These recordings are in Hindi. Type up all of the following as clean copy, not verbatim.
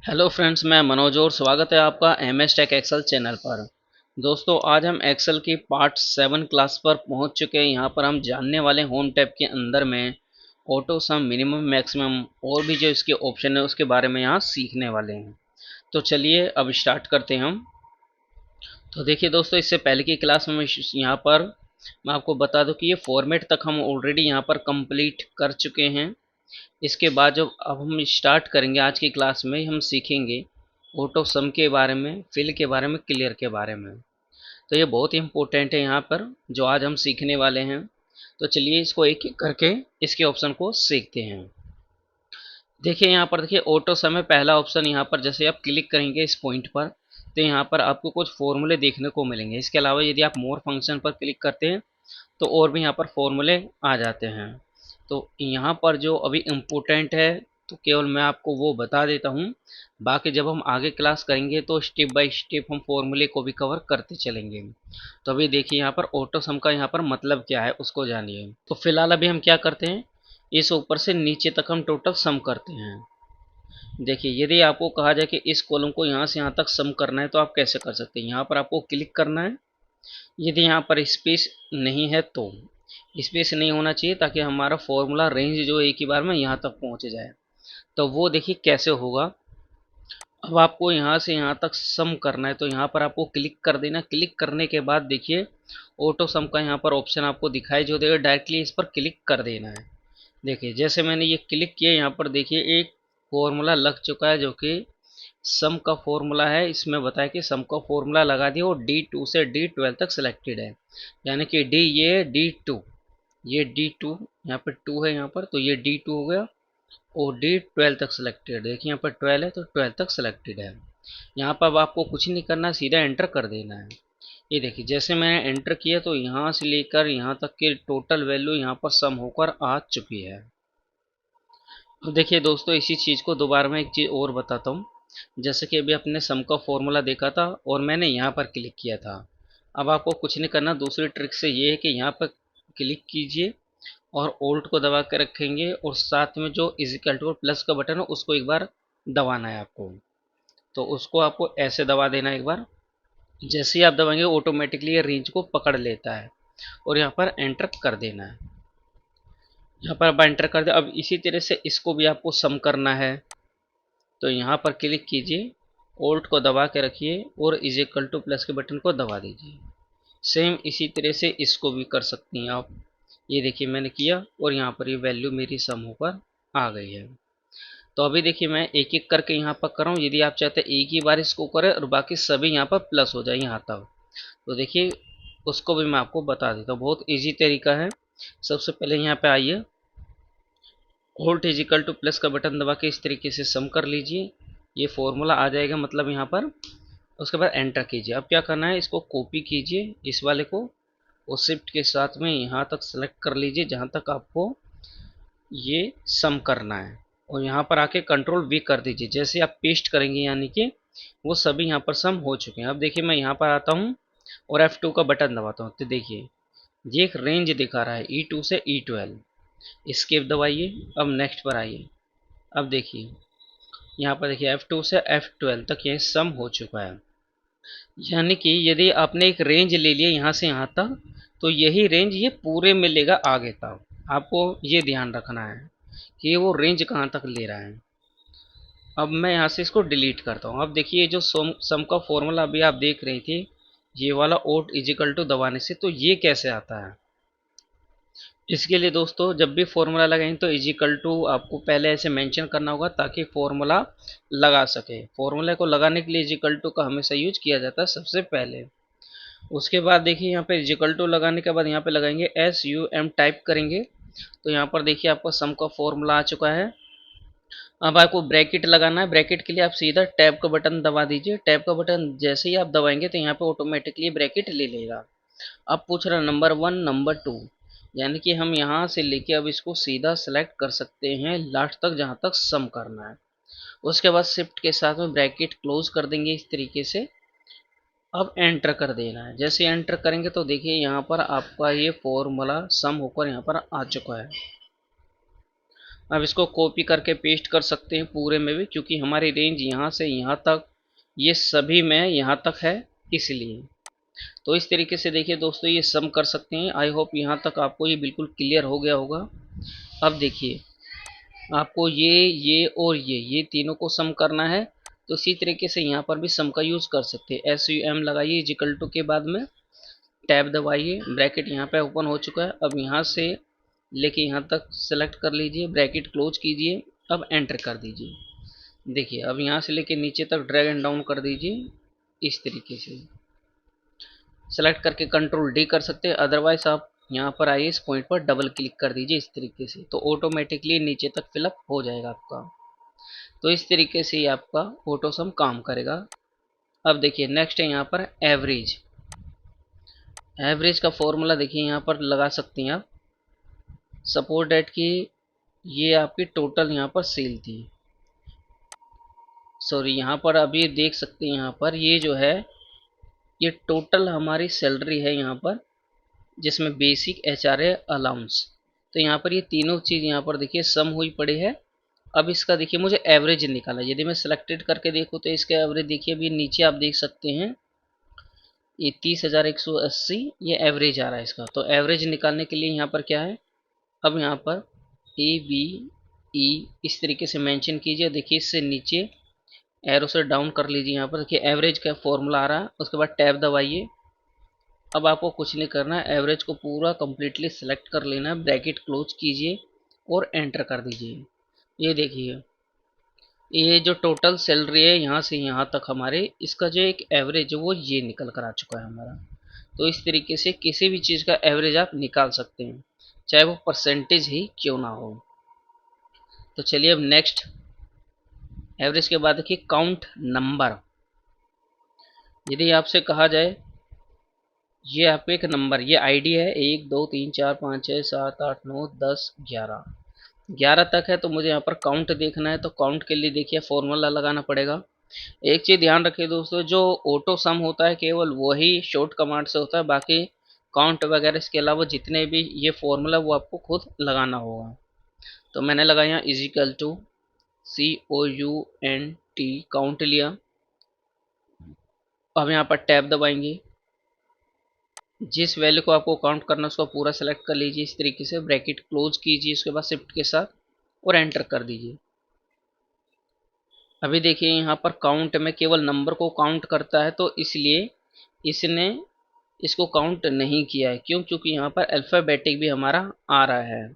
हेलो फ्रेंड्स, मैं मनोज और स्वागत है आपका M S tech Excel channel पर। दोस्तों, आज हम एक्सेल की पार्ट 7 क्लास पर पहुंच चुके हैं। यहाँ पर हम जानने वाले होम टैब के अंदर में ऑटो सम, मिनिमम, मैक्सिमम और भी जो इसके ऑप्शन है उसके बारे में यहाँ सीखने वाले हैं। तो चलिए अब स्टार्ट करते हैं हम। तो देखिए दोस्तों, इससे पहले की क्लास में यहाँ पर मैं आपको बता दूं कि ये फॉर्मेट तक हम ऑलरेडी यहाँ पर कंप्लीट कर चुके हैं। इसके बाद जो अब हम स्टार्ट करेंगे आज की क्लास में, हम सीखेंगे ऑटो सम के बारे में, फिल के बारे में, क्लियर के बारे में। तो ये बहुत ही इंपॉर्टेंट है यहाँ पर जो आज हम सीखने वाले हैं। तो चलिए इसको एक एक करके इसके ऑप्शन को सीखते हैं। देखिए यहाँ पर, देखिए ऑटो सम में पहला ऑप्शन। यहाँ पर जैसे आप क्लिक करेंगे इस पॉइंट पर तो यहाँ पर आपको कुछ फॉर्मूले देखने को मिलेंगे। इसके अलावा यदि आप मोर फंक्शन पर क्लिक करते हैं तो और भी यहाँ पर फॉर्मूले आ जाते हैं। तो यहाँ पर जो अभी इम्पोर्टेंट है तो केवल मैं आपको वो बता देता हूँ। बाकी जब हम आगे क्लास करेंगे तो स्टेप बाय स्टेप हम फॉर्मूले को भी कवर करते चलेंगे। तो अभी देखिए यहाँ पर ऑटो सम का यहाँ पर मतलब क्या है उसको जानिए। तो फिलहाल अभी हम क्या करते हैं, इस ऊपर से नीचे तक हम टोटल सम करते हैं। देखिए यदि आपको कहा जाए कि इस कॉलम को यहाँ से यहाँ तक सम करना है तो आप कैसे कर सकते हैं। यहाँ पर आपको क्लिक करना है। यदि यहाँ पर स्पेस नहीं है तो स्पेस नहीं होना चाहिए ताकि हमारा फॉर्मूला रेंज जो एक ही बार में यहाँ तक पहुँच जाए। तो वो देखिए कैसे होगा। अब आपको यहाँ से यहाँ तक सम करना है तो यहाँ पर आपको क्लिक कर देना। क्लिक करने के बाद देखिए ऑटो सम का यहाँ पर ऑप्शन आपको दिखाई जो देगा, डायरेक्टली इस पर क्लिक कर देना है। देखिए जैसे मैंने ये क्लिक किया, यहाँ पर देखिए एक फॉर्मूला लग चुका है जो कि सम का फॉर्मूला है। इसमें बताया कि सम का फॉर्मूला लगा दिया और D2 से D12 तक सिलेक्टेड है। यानी कि डी, ये D2, ये D2, यहाँ पर 2 है यहाँ पर, तो ये D2 हो गया और D12 तक सिलेक्टेड। देखिए यहाँ पर 12 है तो 12 तक सिलेक्टेड है। यहाँ पर अब आपको कुछ नहीं करना, सीधा एंटर कर देना है। ये देखिए जैसे मैंने एंटर किया तो यहाँ से लेकर यहाँ तक की टोटल वैल्यू यहाँ पर सम होकर आ चुकी है। अब देखिए दोस्तों, इसी चीज़ को दोबारा मैं एक चीज़ और बताता हूँ। जैसे कि अभी अपने सम का फॉर्मूला देखा था और मैंने यहाँ पर क्लिक किया था। अब आपको कुछ नहीं करना, दूसरी ट्रिक से ये है कि यहाँ पर क्लिक कीजिए और ओल्ट को दबा के रखेंगे और साथ में जो इजिकल टू प्लस का बटन है उसको एक बार दबाना है आपको। तो उसको आपको ऐसे दबा देना एक बार। जैसे ही आप दबाएंगे ऑटोमेटिकली ये रेंज को पकड़ लेता है और यहाँ पर एंटर कर देना है। यहाँ पर आप एंटर कर दे। अब इसी तरह से इसको भी आपको सम करना है तो यहाँ पर क्लिक कीजिए, ओल्ट को दबा के रखिए और इज इक्वल टू प्लस के बटन को दबा दीजिए। सेम इसी तरह से इसको भी कर सकती हैं आप। ये देखिए मैंने किया और यहाँ पर ये वैल्यू मेरी सम होकर आ गई है। तो अभी देखिए मैं एक एक करके यहाँ पर कर रहा हूँ। यदि आप चाहते हैं एक ही बार इसको करें और बाकी सभी यहाँ पर प्लस हो जाए यहाँ तक, तो देखिए उसको भी मैं आपको बता देता हूँ। बहुत ईजी तरीका है। सबसे पहले यहाँ पे आइए, hold is equal two plus का बटन दबा के इस तरीके से सम कर लीजिए। ये फॉर्मूला आ जाएगा मतलब यहाँ पर। उसके बाद एंटर कीजिए। अब क्या करना है, इसको कॉपी कीजिए इस वाले को और शिफ्ट के साथ में यहाँ तक सेलेक्ट कर लीजिए जहाँ तक आपको ये सम करना है और यहाँ पर आके कंट्रोल V कर दीजिए। जैसे आप पेस्ट करेंगे यानी कि वो सभी यहाँ पर सम हो चुके हैं। अब देखिए मैं यहाँ पर आता हूँ और F2 का बटन दबाता हूँ तो देखिए ये एक रेंज दिखा रहा है E2 से E12। एस्केप दबाइए। अब नेक्स्ट पर आइए। अब देखिए यहाँ पर देखिए F2 से F12 तक ये सम हो चुका है। यानी कि यदि आपने एक रेंज ले लिया यहाँ से यहाँ तक तो यही रेंज ये पूरे में लेगा आगे तक। आपको ये ध्यान रखना है कि वो रेंज कहाँ तक ले रहा है। अब मैं यहाँ से इसको डिलीट करता हूँ। अब देखिए जो सम का फॉर्मूला अभी आप देख रहे थे, ये वाला ओट इजिकल टू दबाने से, तो ये कैसे आता है। इसके लिए दोस्तों जब भी फॉर्मूला लगाएंगे तो इजिकल टू आपको पहले ऐसे मेंशन करना होगा ताकि फॉर्मूला लगा सके। फॉर्मूले को लगाने के लिए इजिकल टू का हमेशा यूज किया जाता है सबसे पहले। उसके बाद देखिए यहाँ पे इजिकल टू लगाने के बाद यहाँ पे लगाएंगे SUM टाइप करेंगे तो यहाँ पर देखिए आपका सम का फॉर्मूला आ चुका है। अब आपको ब्रैकेट लगाना है। ब्रैकेट के लिए आप सीधा टैब का बटन दबा दीजिए। टैब का बटन जैसे ही आप दबाएंगे तो यहाँ पे ऑटोमेटिकली ब्रैकेट ले लेगा। अब पूछ रहा है नंबर 1 नंबर 2, यानी कि हम यहाँ से लेके अब इसको सीधा सेलेक्ट कर सकते हैं लास्ट तक जहाँ तक सम करना है। उसके बाद शिफ्ट के साथ में ब्रैकेट क्लोज कर देंगे इस तरीके से। अब एंटर कर देना है। जैसे एंटर करेंगे तो देखिए यहाँ पर आपका ये फॉर्मूला सम होकर यहाँ पर आ चुका है। अब इसको कॉपी करके पेस्ट कर सकते हैं पूरे में भी, क्योंकि हमारी रेंज यहाँ से यहाँ तक ये सभी में यहाँ तक है इसलिए। तो इस तरीके से देखिए दोस्तों ये सम कर सकते हैं। आई होप यहाँ तक आपको ये बिल्कुल क्लियर हो गया होगा। अब देखिए आपको ये और ये तीनों को सम करना है, तो इसी तरीके से यहाँ पर भी सम का यूज़ कर सकते हैं। एस यू एम लगाइए इक्वल टू के बाद में टैब दबाइए, ब्रैकेट यहाँ पे ओपन हो चुका है। अब यहाँ से लेके यहाँ तक सेलेक्ट कर लीजिए, ब्रैकेट क्लोज कीजिए, अब एंटर कर दीजिए। देखिए अब यहाँ से लेके नीचे तक ड्रैग एंड डाउन कर दीजिए इस तरीके से। सेलेक्ट करके कंट्रोल डी कर सकते हैं, अदरवाइज आप यहाँ पर आइए इस पॉइंट पर डबल क्लिक कर दीजिए इस तरीके से, तो ऑटोमेटिकली नीचे तक फिलअप हो जाएगा आपका। तो इस तरीके से ही आपका ऑटो सम काम करेगा। अब देखिए नेक्स्ट है यहाँ पर एवरेज। एवरेज का फॉर्मूला देखिए यहाँ पर लगा सकते हैं आप। सपोज डेट की ये आपकी टोटल यहाँ पर सेल थी, सॉरी यहाँ पर अभी देख सकते हैं यहाँ पर ये जो है ये टोटल हमारी सैलरी है यहाँ पर, जिसमें basic H R A allowance. तो यहाँ पर ये तीनों चीज़ यहाँ पर देखिए सम हुई पड़ी है। अब इसका देखिए मुझे एवरेज निकाला, यदि मैं सिलेक्टेड करके देखूँ तो इसका एवरेज देखिए अभी नीचे आप देख सकते हैं ये 30,180 ये एवरेज आ रहा है इसका। तो एवरेज निकालने के लिए यहाँ पर क्या है, अब यहाँ पर ए बी ई इस तरीके से मेंशन कीजिए। देखिए इससे नीचे एरो से डाउन कर लीजिए, यहाँ पर देखिए एवरेज का फॉर्मूला आ रहा है। उसके बाद टैब दबाइए। अब आपको कुछ नहीं करना है, एवरेज को पूरा कम्प्लीटली सेलेक्ट कर लेना है, ब्रैकेट क्लोज कीजिए और एंटर कर दीजिए। ये देखिए ये जो टोटल सैलरी है यहाँ से यहाँ तक हमारे, इसका जो एक एवरेज है वो ये निकल कर आ चुका है हमारा। तो इस तरीके से किसी भी चीज़ का एवरेज आप निकाल सकते हैं, चाहे वो परसेंटेज ही क्यों ना हो। तो चलिए अब नेक्स्ट एवरेज के बाद देखिए काउंट नंबर। यदि आपसे कहा जाए ये आपको एक नंबर, ये आईडी है 1 2 3 4 5 6 7 8 9 10 11 11 तक है, तो मुझे यहाँ पर काउंट देखना है। तो काउंट के लिए देखिए फॉर्मूला लगाना पड़ेगा। एक चीज़ ध्यान रखिए दोस्तों, जो ऑटो सम होता है केवल वही शॉर्ट कमांड से होता है, बाकी काउंट वगैरह इसके अलावा जितने भी ये फॉर्मूला वो आपको खुद लगाना होगा। तो मैंने लगाया यहाँ इजिकल टू COUNT काउंट लिया। अब यहाँ पर टैब दबाएंगे, जिस वैल्यू को आपको काउंट करना है उसको पूरा सेलेक्ट कर लीजिए इस तरीके से, ब्रैकेट क्लोज कीजिए, उसके बाद शिफ्ट के साथ और एंटर कर दीजिए। अभी देखिए यहाँ पर काउंट में केवल नंबर को काउंट करता है, तो इसलिए इसने इसको काउंट नहीं किया है। क्यों? क्योंकि यहाँ पर अल्फ़ाबेटिक भी हमारा आ रहा है।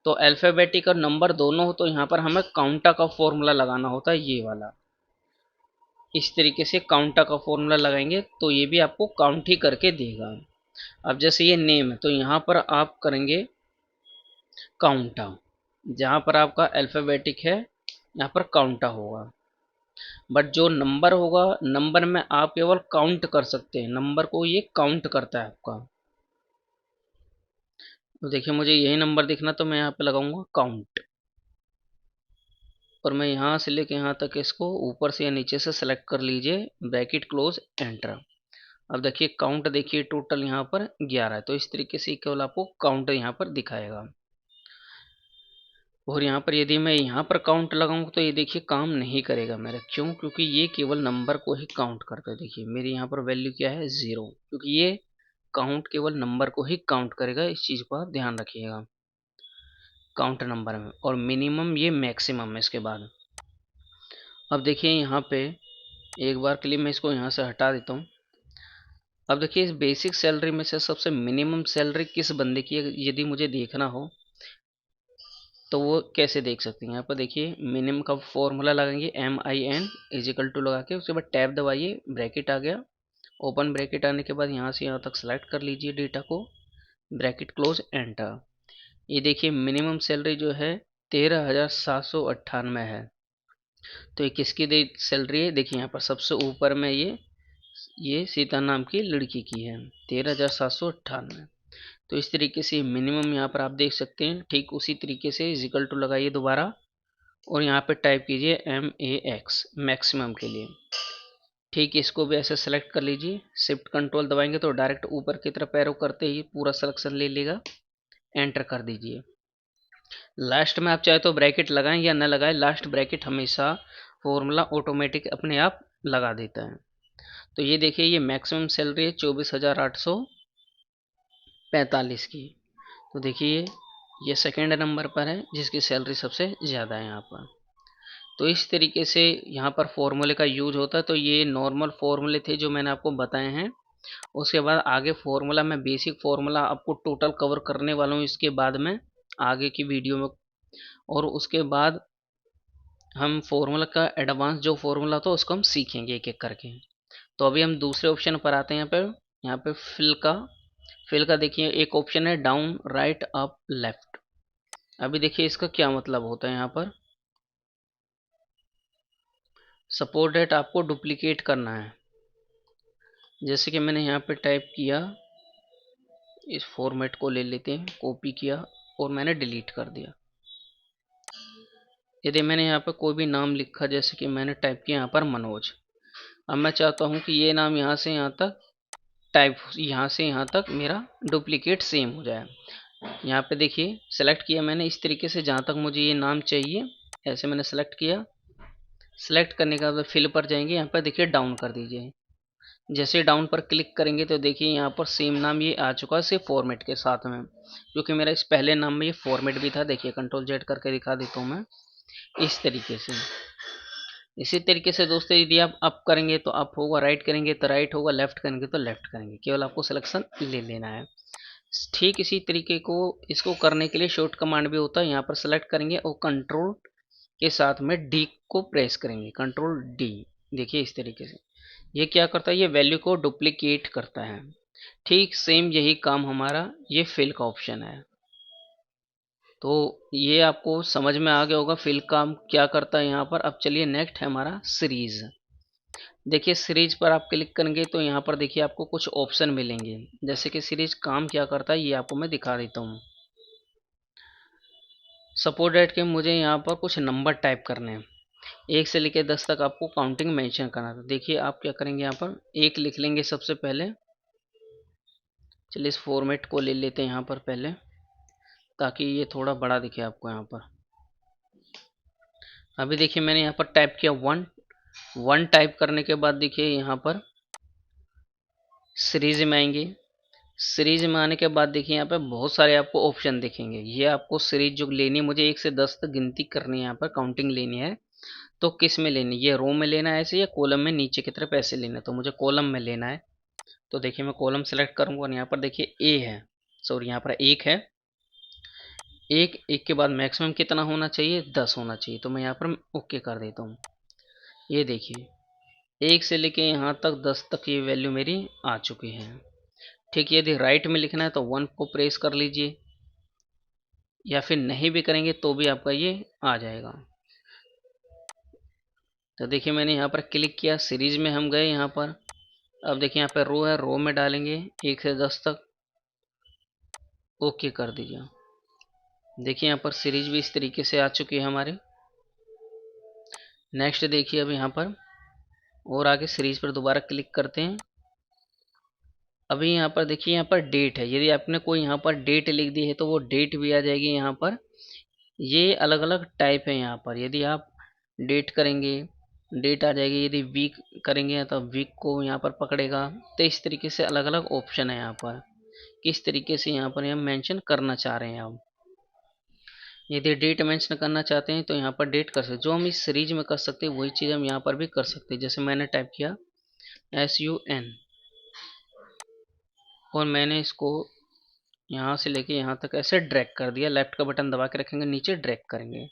तो अल्फ़ाबेटिक और नंबर दोनों हो तो यहाँ पर हमें काउंटा का फॉर्मूला लगाना होता है, ये वाला। इस तरीके से काउंटा का फॉर्मूला लगाएंगे तो ये भी आपको काउंट ही करके देगा। अब जैसे ये नेम है तो यहाँ पर आप करेंगे काउंटा, जहाँ पर आपका अल्फ़ाबेटिक है यहाँ पर काउंटा होगा। बट जो नंबर होगा, नंबर में आप केवल काउंट कर सकते हैं, नंबर को ये काउंट करता है आपका। तो देखिए मुझे यही नंबर दिखना, तो मैं यहाँ पे लगाऊंगा काउंट, और मैं यहाँ से लेके यहाँ तक इसको ऊपर से या नीचे से सेलेक्ट कर लीजिए, ब्रैकेट क्लोज एंटर। अब देखिए काउंट देखिए टोटल यहाँ पर 11 है, तो इस तरीके से केवल आपको काउंट यहाँ पर दिखाएगा। और यहाँ पर यदि मैं यहाँ पर काउंट लगाऊंगा तो ये देखिए काम नहीं करेगा मेरा। क्यों? क्योंकि ये केवल नंबर को ही काउंट करता है। देखिए मेरी यहाँ पर वैल्यू क्या है 0, क्योंकि ये काउंट केवल नंबर को ही काउंट करेगा। इस चीज़ का ध्यान रखिएगा काउंट नंबर में, और मिनिमम ये मैक्सिमम है इसके बाद। अब देखिए यहाँ पे एक बार के लिए मैं इसको यहाँ से हटा देता हूँ। अब देखिए इस बेसिक सैलरी में से सबसे मिनिमम सैलरी किस बंदे की है यदि मुझे देखना हो तो वो कैसे देख सकते हैं। यहाँ पर देखिए मिनिमम का फॉर्मूला लगाएंगे MIN इजिकल टू लगा के, उसके बाद टैब दबाइए, ब्रैकेट आ गया, ओपन ब्रैकेट आने के बाद यहाँ से यहाँ तक सेलेक्ट कर लीजिए डेटा को, ब्रैकेट क्लोज एंटर। ये देखिए मिनिमम सैलरी जो है 13,798 है। तो ये किसकी सैलरी है? देखिए यहाँ पर सबसे ऊपर में ये सीता नाम की लड़की की है 13,798। तो इस तरीके से मिनिमम यहाँ पर आप देख सकते हैं। ठीक उसी तरीके से इजिकल टू लगाइए दोबारा, और यहाँ पे टाइप कीजिए MAX मैक्सिमम के लिए। ठीक इसको भी ऐसे सेलेक्ट कर लीजिए, शिफ्ट कंट्रोल दबाएंगे तो डायरेक्ट ऊपर की तरफ एरो करते ही पूरा सिलेक्शन ले लेगा, एंटर कर दीजिए। लास्ट में आप चाहे तो ब्रैकेट लगाएं या न लगाएं, लास्ट ब्रैकेट हमेशा फॉर्मूला ऑटोमेटिक अपने आप लगा देता है। तो ये देखिए, ये मैक्सिमम सैलरी है 24,845 की। तो देखिए ये सेकेंड नंबर पर है जिसकी सैलरी सबसे ज़्यादा है यहाँ पर। तो इस तरीके से यहाँ पर फॉर्मूले का यूज होता है। तो ये नॉर्मल फॉर्मूले थे जो मैंने आपको बताए हैं। उसके बाद आगे फॉर्मूला, मैं बेसिक फॉर्मूला आपको टोटल कवर करने वाला हूँ इसके बाद में, आगे की वीडियो में। और उसके बाद हम फॉर्मूला का एडवांस जो फॉर्मूला था उसको हम सीखेंगे एक एक करके। तो अभी हम दूसरे ऑप्शन पर आते हैं। यहाँ पे फिल का देखिए एक ऑप्शन है डाउन, राइट, अप, लेफ्ट। अभी देखिए इसका क्या मतलब होता है। यहाँ पर सपोज डेट आपको डुप्लीकेट करना है। जैसे कि मैंने यहाँ पे टाइप किया, इस फॉर्मेट को ले लेते हैं, कॉपी किया और मैंने डिलीट कर दिया। यदि मैंने यहाँ पर कोई भी नाम लिखा, जैसे कि मैंने टाइप किया यहाँ पर मनोज। अब मैं चाहता हूँ कि ये नाम यहाँ से यहाँ तक टाइप, यहाँ से यहाँ तक मेरा डुप्लीकेट सेम हो जाए। यहाँ पे देखिए सेलेक्ट किया मैंने इस तरीके से, जहाँ तक मुझे ये नाम चाहिए ऐसे मैंने सेलेक्ट किया। सेलेक्ट करने के बाद फिल पर जाएंगे, यहाँ पर देखिए डाउन कर दीजिए। जैसे डाउन पर क्लिक करेंगे तो देखिए यहाँ पर सेम नाम ये आ चुका है, सिर्फ फॉर्मेट के साथ में, क्योंकि मेरा इस पहले नाम में ये फॉर्मेट भी था। देखिए कंट्रोल जेड करके दिखा देता हूँ मैं इस तरीके से। इसी तरीके से दोस्तों यदि आप अप करेंगे तो अप होगा, राइट करेंगे तो राइट होगा, लेफ्ट करेंगे तो लेफ्ट करेंगे। केवल आपको सिलेक्शन ले लेना है। ठीक इसी तरीके को इसको करने के लिए शॉर्ट कमांड भी होता है। यहाँ पर सेलेक्ट करेंगे और कंट्रोल के साथ में डी को प्रेस करेंगे, कंट्रोल डी। देखिए इस तरीके से ये क्या करता है, ये वैल्यू को डुप्लीकेट करता है। ठीक सेम यही काम हमारा ये फिल का ऑप्शन है। तो ये आपको समझ में आ गया होगा फिल काम क्या करता है यहाँ पर। अब चलिए नेक्स्ट है हमारा सीरीज। देखिए सीरीज पर आप क्लिक करेंगे तो यहाँ पर देखिए आपको कुछ ऑप्शन मिलेंगे। जैसे कि सीरीज काम क्या करता है ये आपको मैं दिखा देता हूँ। सपोज डेट के मुझे यहाँ पर कुछ नंबर टाइप करने हैं, 1 से लेकर 10 तक आपको काउंटिंग मेंशन करना था। देखिए आप क्या करेंगे, यहाँ पर 1 लिख लेंगे सबसे पहले। चलिए इस फॉर्मेट को ले लेते हैं यहाँ पर पहले, ताकि ये थोड़ा बड़ा दिखे आपको यहाँ पर। अभी देखिए मैंने यहाँ पर टाइप किया 1। 1 टाइप करने के बाद देखिए यहाँ पर सीरीज में आएंगे। सीरीज में आने के बाद देखिए यहाँ पे बहुत सारे आपको ऑप्शन दिखेंगे। ये आपको सीरीज जो लेनी है, मुझे 1 से 10 तक गिनती करनी है, यहाँ पर काउंटिंग लेनी है। तो किस में लेनी है, ये रो में लेना है ऐसे या कॉलम में नीचे की तरफ ऐसे लेना है। तो मुझे कॉलम में लेना है। तो देखिए मैं कॉलम सेलेक्ट करूंगा और यहाँ पर देखिए ए है, सॉरी यहाँ पर 1 है। एक के बाद मैक्सिमम कितना होना चाहिए, 10 होना चाहिए। तो मैं यहाँ पर ओके कर देता हूँ। ये देखिए 1 से लेके यहाँ तक 10 तक ये वैल्यू मेरी आ चुकी है। ठीक है, यदि राइट में लिखना है तो 1 को प्रेस कर लीजिए, या फिर नहीं भी करेंगे तो भी आपका ये आ जाएगा। तो देखिए मैंने यहाँ पर क्लिक किया, सीरीज में हम गए यहाँ पर। अब देखिए यहाँ पर रो है, रो में डालेंगे 1 से 10 तक, ओके कर दीजिए। देखिए यहाँ पर सीरीज भी इस तरीके से आ चुकी है हमारी। नेक्स्ट देखिए अब यहाँ पर और आगे सीरीज पर दोबारा क्लिक करते हैं। अभी यहाँ पर देखिए यहाँ पर डेट है, यदि आपने कोई यहाँ पर डेट लिख दी है तो वो डेट भी आ जाएगी यहाँ पर। ये अलग अलग टाइप है यहाँ पर। यदि आप डेट करेंगे डेट आ जाएगी, यदि वीक करेंगे तो वीक को यहाँ पर पकड़ेगा। तो इस तरीके से अलग अलग ऑप्शन है यहाँ पर, किस तरीके से यहाँ पर हम मेंशन करना चाह रहे हैं। आप यदि डेट मेंशन करना चाहते हैं तो यहाँ पर डेट कर सकते, जो हम इस सीरीज में कर सकते हैं वही चीज़ हम यहाँ पर भी कर सकते हैं। जैसे मैंने टाइप किया SUN और मैंने इसको यहाँ से लेके यहाँ तक ऐसे ड्रैग कर दिया। लेफ्ट का बटन दबा के रखेंगे, नीचे ड्रैग करेंगे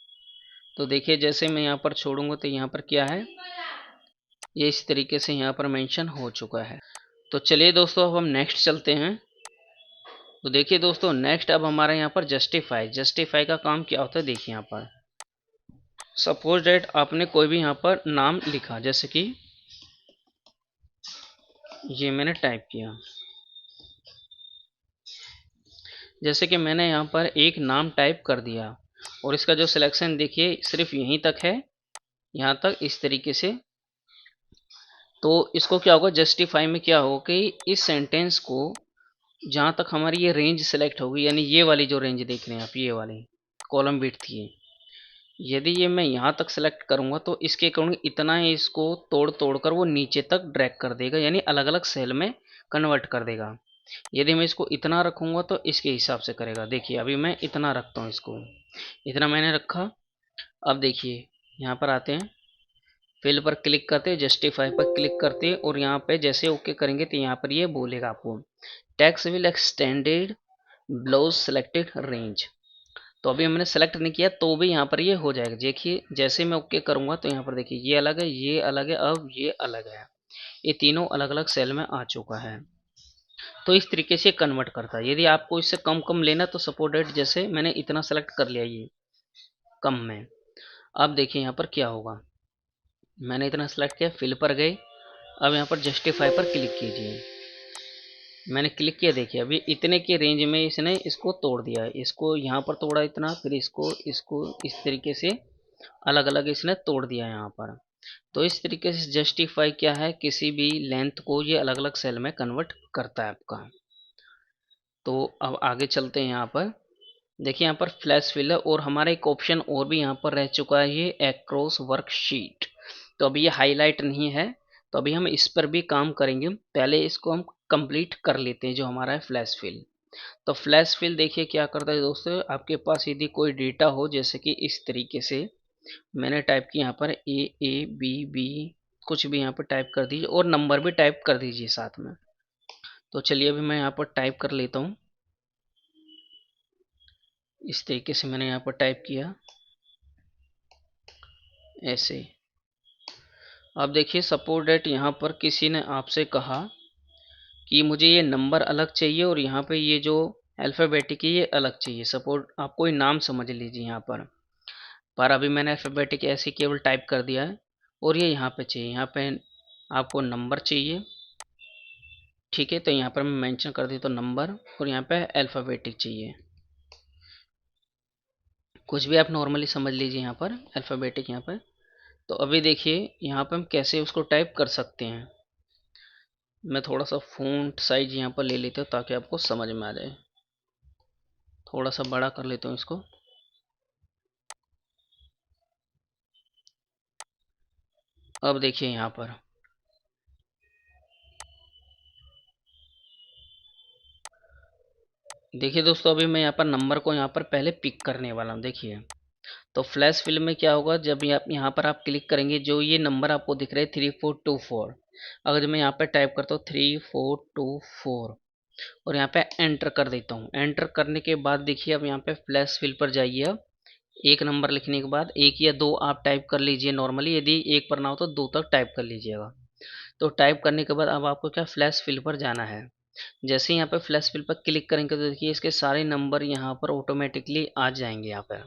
तो देखिए जैसे मैं यहाँ पर छोड़ूंगा तो यहाँ पर क्या है, ये इस तरीके से यहाँ पर मेंशन हो चुका है। तो चलिए दोस्तों अब हम नेक्स्ट चलते हैं। तो देखिए दोस्तों नेक्स्ट अब हमारा यहाँ पर जस्टिफाई का काम क्या होता है। देखिए यहाँ पर सपोज डेट आपने कोई भी यहाँ पर नाम लिखा, जैसे कि ये मैंने टाइप किया। जैसे कि मैंने यहाँ पर एक नाम टाइप कर दिया और इसका जो सिलेक्शन देखिए सिर्फ यहीं तक है, यहाँ तक इस तरीके से। तो इसको क्या होगा, जस्टिफाई में क्या होगा कि इस सेंटेंस को जहाँ तक हमारी ये रेंज सेलेक्ट होगी, यानी ये वाली जो रेंज देख रहे हैं आप, ये वाली कॉलम विड्थ थी। यदि ये मैं यहाँ तक सेलेक्ट करूँगा तो इसके अकॉर्डिंग इतना ही इसको तोड़ तोड़ कर वो नीचे तक ड्रैग कर देगा, यानी अलग अलग सेल में कन्वर्ट कर देगा। यदि मैं इसको इतना रखूँगा तो इसके हिसाब से करेगा। देखिए अभी मैं इतना रखता हूँ, इसको इतना मैंने रखा। अब देखिए यहाँ पर आते हैं, फिल पर क्लिक करते हैं, जस्टिफाई पर क्लिक करते हैं और यहाँ पे जैसे ओके करेंगे तो यहाँ पर ये बोलेगा आपको tax will extended blouse selected range. तो अभी हमने सेलेक्ट नहीं किया तो भी यहाँ पर ये हो जाएगा। देखिए जैसे मैं ओके करूँगा तो यहाँ पर देखिए ये अलग है, ये अलग है, अब ये अलग है, ये तीनों अलग अलग सेल में आ चुका है। तो इस तरीके से कन्वर्ट करता है। यदि आपको इससे कम कम लेना तो सपोर्ट डेट जैसे मैंने इतना सेलेक्ट कर लिया ये कम में। अब देखिए यहाँ पर क्या होगा, मैंने इतना सेलेक्ट किया, फिल पर गए, अब यहाँ पर जस्टिफाई पर क्लिक कीजिए। मैंने क्लिक किया, देखिए अभी इतने की रेंज में इसने इसको तोड़ दिया है। इसको यहाँ पर तोड़ा इतना, फिर इसको इसको इस तरीके से अलग अलग इसने तोड़ दिया यहाँ पर। तो इस तरीके से जस्टिफाई क्या है, किसी भी लेंथ को ये अलग अलग सेल में कन्वर्ट करता है आपका। तो अब आगे चलते हैं। यहाँ पर देखिए यहाँ पर फ्लैश फिलर और हमारा एक ऑप्शन और भी यहाँ पर रह चुका है, ये एक्रॉस वर्कशीट। तो अभी ये हाईलाइट नहीं है, तो अभी हम इस पर भी काम करेंगे। पहले इसको हम कंप्लीट कर लेते हैं, जो हमारा है फ्लैश फिल। तो फ्लैश फिल देखिए क्या करता है दोस्तों, आपके पास यदि कोई डेटा हो, जैसे कि इस तरीके से मैंने टाइप किया यहाँ पर A A B B, कुछ भी यहाँ पर टाइप कर दीजिए और नंबर भी टाइप कर दीजिए साथ में। तो चलिए अभी मैं यहाँ पर टाइप कर लेता हूँ। इस तरीके से मैंने यहाँ पर टाइप किया ऐसे। अब देखिए सपोज डेट यहाँ पर किसी ने आपसे कहा कि मुझे ये नंबर अलग चाहिए और यहाँ पे ये जो अल्फ़ाबेटिक है ये अलग चाहिए। सपोज आप कोई नाम समझ लीजिए यहाँ पर अभी मैंने अल्फ़ाबेटिक ऐसे केवल टाइप कर दिया है और ये यहाँ पे चाहिए, यहाँ पे आपको नंबर चाहिए। ठीक है, तो यहाँ पर मैं मेंशन कर दी तो नंबर, और यहाँ पे अल्फ़ाबेटिक चाहिए। कुछ भी आप नॉर्मली समझ लीजिए यहाँ पर अल्फ़ाबेटिक यहाँ पर। तो अभी देखिए यहाँ पे हम कैसे उसको टाइप कर सकते हैं। मैं थोड़ा सा फ़ॉन्ट साइज यहाँ पर ले लेता हूँ ताकि आपको समझ में आ जाए। थोड़ा सा बड़ा कर लेता हूँ इसको। अब देखिए यहाँ पर देखिए दोस्तों, अभी मैं यहाँ पर नंबर को यहाँ पर पहले पिक करने वाला हूँ। देखिए तो फ्लैश फिल में क्या होगा, जब आप यहाँ पर आप क्लिक करेंगे, जो ये नंबर आपको दिख रहे हैं 3424, अगर जब मैं यहाँ पर टाइप करता हूँ 3424 और यहाँ पे एंटर कर देता हूँ। एंटर करने के बाद देखिए अब यहाँ पे फ्लैश फिल पर जाइए। अब एक नंबर लिखने के बाद एक या दो आप टाइप कर लीजिए नॉर्मली, यदि एक पर ना हो तो दो तक टाइप कर लीजिएगा। तो टाइप करने के बाद अब आपको क्या फ्लैश फिल पर जाना है। जैसे ही यहाँ पे फ्लैश फिल पर क्लिक करेंगे तो देखिए इसके सारे नंबर यहाँ पर ऑटोमेटिकली आ जाएंगे यहाँ पर।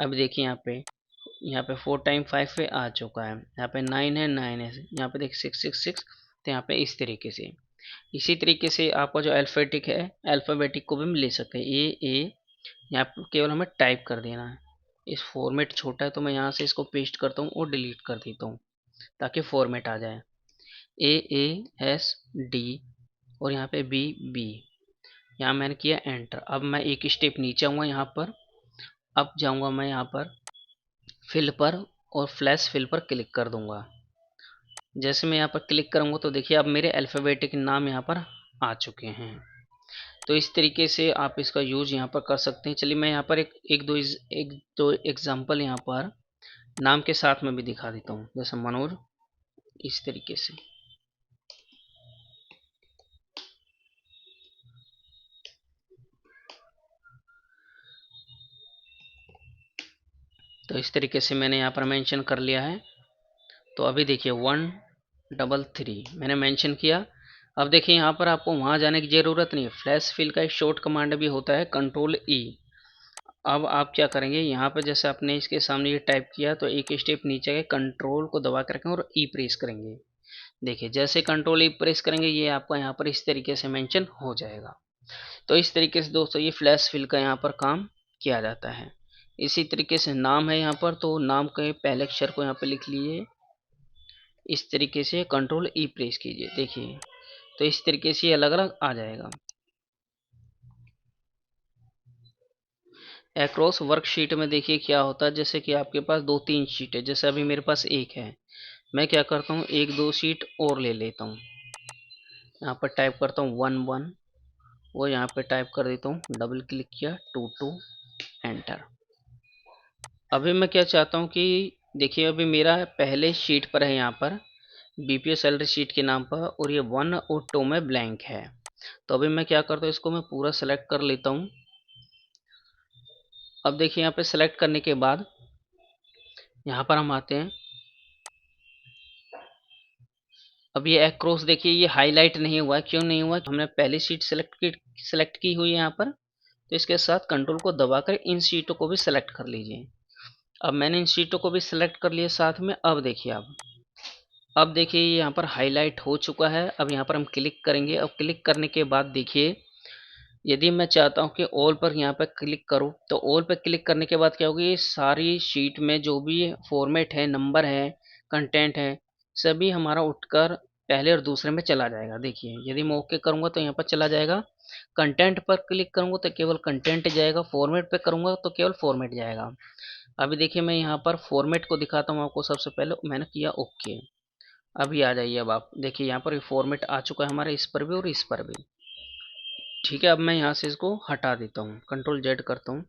अब देखिए यहाँ पे 4 टाइम 5 पे आ चुका है, यहाँ पे 9 है, 9 है, यहाँ पे देखिए 666। तो यहाँ पे इस तरीके से, इसी तरीके से आपका जो अल्फ़ाबेटिक है, अल्फ़ाबेटिक को भी हम ले सकते हैं। ए यहाँ पे केवल हमें टाइप कर देना है। इस फॉर्मेट छोटा है तो मैं यहाँ से इसको पेस्ट करता हूँ और डिलीट कर देता हूँ ताकि फॉर्मेट आ जाए। AASD और यहाँ पे B यहाँ मैंने किया एंटर। अब मैं एक स्टेप नीचे आऊँगा यहाँ पर। अब जाऊँगा मैं यहाँ पर फिल पर और फ्लैश फिल पर क्लिक कर दूंगा। जैसे मैं यहाँ पर क्लिक करूँगा तो देखिए अब मेरे अल्फ़ाबेटिक नाम यहाँ पर आ चुके हैं। तो इस तरीके से आप इसका यूज़ यहाँ पर कर सकते हैं। चलिए मैं यहाँ पर एक दो एग्जांपल यहाँ पर नाम के साथ में भी दिखा देता हूँ, जैसे मनोज, इस तरीके से। तो इस तरीके से मैंने यहाँ पर मेंशन कर लिया है। तो अभी देखिए 133 मैंने मेंशन किया। अब देखिए यहाँ पर आपको वहाँ जाने की ज़रूरत नहीं है। फ्लैश फिल का एक शॉर्ट कमांड भी होता है, Ctrl+E। अब आप क्या करेंगे, यहाँ पर जैसे आपने इसके सामने ये टाइप किया तो एक स्टेप नीचे गए, कंट्रोल को दबा कर रखें और ई प्रेस करेंगे। देखिए जैसे कंट्रोल ई प्रेस करेंगे ये आपका यहाँ पर इस तरीके से मेंशन हो जाएगा। तो इस तरीके से दोस्तों ये फ्लैश फिल का यहाँ पर काम किया जाता है। इसी तरीके से नाम है यहाँ पर, तो नाम के पहले अक्षर को यहाँ पर लिख लीजिए। इस तरीके से Ctrl+E प्रेस कीजिए। देखिए तो इस तरीके से अलग अलग आ जाएगा। एक्रॉस वर्कशीट में देखिए क्या होता है, जैसे कि आपके पास दो तीन शीट है, जैसे अभी मेरे पास एक है, मैं क्या करता हूँ एक दो शीट और ले लेता हूँ। यहाँ पर टाइप करता हूँ 1 1, वो यहाँ पे टाइप कर देता हूँ, डबल क्लिक किया 2 2, एंटर। अभी मैं क्या चाहता हूँ कि देखिए अभी मेरा पहले शीट पर है यहाँ पर बीपीओ सैलरी शीट के नाम पर, और ये 1 और 2 में ब्लैंक है। तो अभी मैं क्या करता हूँ, इसको मैं पूरा सेलेक्ट कर लेता हूँ। अब देखिए यहाँ पे सेलेक्ट करने के बाद यहाँ पर हम आते हैं। अब ये एक्रोस देखिए ये हाईलाइट नहीं हुआ है, क्यों नहीं हुआ, हमने पहली शीट सेलेक्ट की हुई है यहाँ पर। तो इसके साथ कंट्रोल को दबाकर इन शीटों को भी सेलेक्ट कर लीजिए। अब मैंने इन शीटों को भी सेलेक्ट कर लिया साथ में। अब देखिए अब देखिए यहाँ पर हाईलाइट हो चुका है। अब यहाँ पर हम क्लिक करेंगे। अब क्लिक करने के बाद देखिए यदि मैं चाहता हूँ कि ऑल पर यहाँ पर क्लिक करूँ, तो ऑल पर क्लिक करने के बाद क्या होगा, ये सारी शीट में जो भी फॉर्मेट है, नंबर है, कंटेंट है, सभी हमारा उठकर पहले और दूसरे में चला जाएगा। देखिए यदि मैं ओके करूँगा तो यहाँ पर चला जाएगा, कंटेंट पर क्लिक करूँगा तो केवल कंटेंट जाएगा, फॉर्मेट पे करूँगा तो केवल फॉर्मेट जाएगा। अभी देखिए मैं यहाँ पर फॉर्मेट को दिखाता हूँ आपको। सबसे पहले मैंने किया ओके। अभी आ जाइए। अब आप देखिए यहाँ पर फॉर्मेट आ चुका है हमारा, इस पर भी और इस पर भी। ठीक है, अब मैं यहाँ से इसको हटा देता हूँ, कंट्रोल जेड करता हूँ,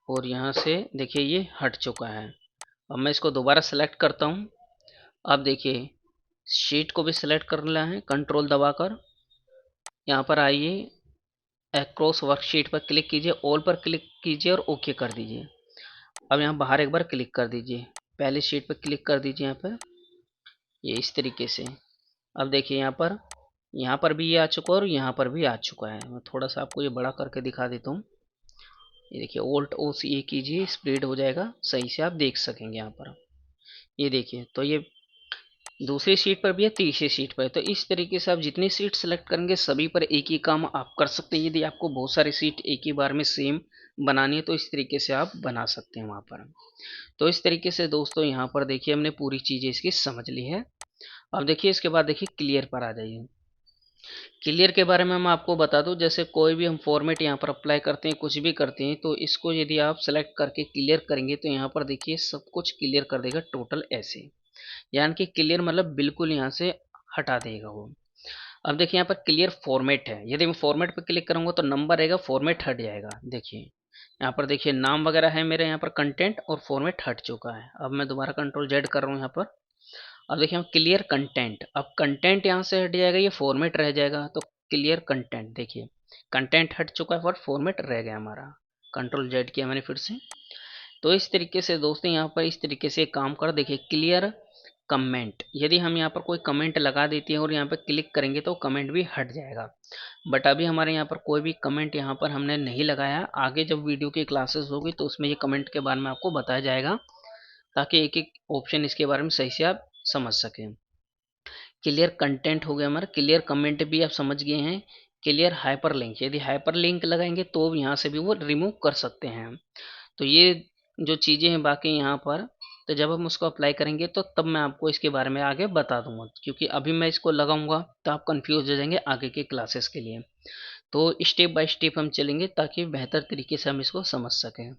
और यहाँ से देखिए ये हट चुका है। अब मैं इसको दोबारा सेलेक्ट करता हूँ। अब देखिए शीट को भी सेलेक्ट करना है, कंट्रोल दबाकर यहाँ पर आइए, एक्रॉस वर्कशीट पर क्लिक कीजिए, ऑल पर क्लिक कीजिए और ओके कर दीजिए। अब यहाँ बाहर एक बार क्लिक कर दीजिए, पहली शीट पर क्लिक कर दीजिए यहाँ पर, ये इस तरीके से। अब देखिए यहाँ पर भी ये आ चुका है और यहाँ पर भी आ चुका है। मैं थोड़ा सा आपको ये बड़ा करके दिखा देता हूँ। ये देखिए ओल्ट ओ सी ए कीजिए, स्प्लिट हो जाएगा, सही से आप देख सकेंगे यहाँ पर। ये देखिए तो ये दूसरी शीट पर भी है, तीसरी शीट पर है। तो इस तरीके से आप जितनी सीट सेलेक्ट करेंगे सभी पर एक ही काम आप कर सकते हैं। यदि आपको बहुत सारी सीट एक ही बार में सेम बनानी है तो इस तरीके से आप बना सकते हैं वहाँ पर। तो इस तरीके से दोस्तों यहाँ पर देखिए हमने पूरी चीज़ें इसकी समझ ली है। अब देखिए इसके बाद देखिए क्लियर पर आ जाइए। क्लियर के बारे में मैं आपको बता दूं, जैसे कोई भी हम फॉर्मेट यहाँ पर अप्लाई करते हैं, कुछ भी करते हैं, तो इसको यदि आप सेलेक्ट करके क्लियर करेंगे तो यहाँ पर देखिए सब कुछ क्लियर कर देगा टोटल ऐसे। यानी कि क्लियर मतलब बिल्कुल यहाँ से हटा देगा वो। अब देखिए यहाँ पर क्लियर फॉर्मेट है, यदि मैं फॉर्मेट पर क्लिक करूंगा तो नंबर रहेगा, फॉर्मेट हट जाएगा। देखिए यहाँ पर देखिए नाम वगैरह है मेरे यहाँ पर, कंटेंट और फॉर्मेट हट चुका है। अब मैं दोबारा कंट्रोल जेड कर रहा हूँ यहाँ पर। अब देखिए हम क्लियर कंटेंट, अब कंटेंट यहाँ से हट जाएगा, ये फॉर्मेट रह जाएगा। तो क्लियर कंटेंट, देखिए कंटेंट हट चुका है और फॉर्मेट रह गया हमारा। कंट्रोल जेड किया मैंने फिर से। तो इस तरीके से दोस्तों यहाँ पर इस तरीके से काम कर। देखिए क्लियर कमेंट, यदि हम यहाँ पर कोई कमेंट लगा देते हैं और यहाँ पर क्लिक करेंगे तो कमेंट भी हट जाएगा। बट अभी हमारे यहाँ पर कोई भी कमेंट यहाँ पर हमने नहीं लगाया। आगे जब वीडियो की क्लासेस होगी तो उसमें ये कमेंट के बारे में आपको बताया जाएगा, ताकि एक एक ऑप्शन इसके बारे में सही से आप समझ सकें। क्लियर कंटेंट हो गया हमारा, क्लियर कमेंट भी आप समझ गए हैं। क्लियर हाइपर लिंक, यदि हाइपर लिंक लगाएंगे तो यहाँ से भी वो रिमूव कर सकते हैं। तो ये जो चीज़ें हैं बाकी यहाँ पर, तो जब हम उसको अप्लाई करेंगे तो तब मैं आपको इसके बारे में आगे बता दूंगा, क्योंकि अभी मैं इसको लगाऊंगा तो आप कंफ्यूज हो जाएंगे आगे के क्लासेस के लिए। तो स्टेप बाय स्टेप हम चलेंगे ताकि बेहतर तरीके से हम इसको समझ सकें।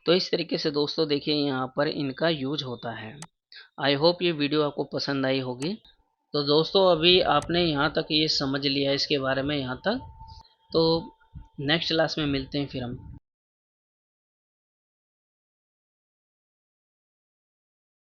तो इस तरीके से दोस्तों देखिए यहाँ पर इनका यूज होता है। आई होप ये वीडियो आपको पसंद आई होगी। तो दोस्तों अभी आपने यहाँ तक ये समझ लिया इसके बारे में यहाँ तक, तो नेक्स्ट क्लास में मिलते हैं फिर हम।